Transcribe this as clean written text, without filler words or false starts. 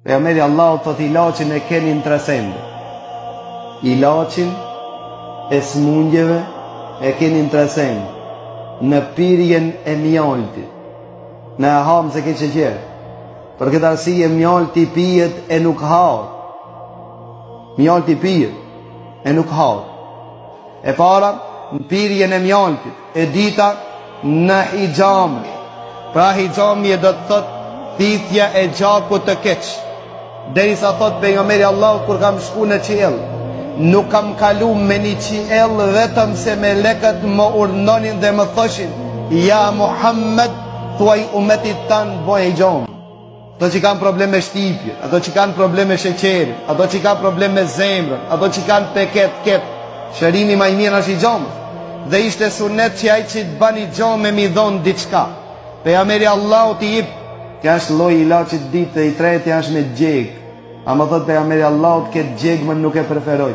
Pejgamberi Allahut thot ilaçin e keni në 3 sende. Ilaçin e smundjeve e keni në 3 sende. Në pirjen e mjaltit. Në e ham se ke që gjerë. Për këtë arsye mjalti pijet e nuk har. Mjalti pijet e nuk har. E para në pirjen e mjaltit. E dita në hijame. Pra hijami e do të thot thithja e gjakut të keq. Derisa thot pejgamberi Allahu kur kam shku në qiell, nuk kam kalu me një qiell vetëm se me lekët më urdhnonin dhe më thoshin: ja Muhammed, thuaj umetit tanë boj hijam. Ato që kanë problem me shtipje, ato që kanë problem me sheqerin, ato që kanë problem me zemrën, ato që kanë peket, shërimi ma i mirë është hijamës. Dhe ishte sunet që ai që të bani hijame mi dhonë diçka. Pejgamberi Allahu t'i jip, kja është loj ilaçit ditë, dhe i tretë është me gjegë. A më thot pejgamberi Allahut, këtë gjegë më nuk e preferoj.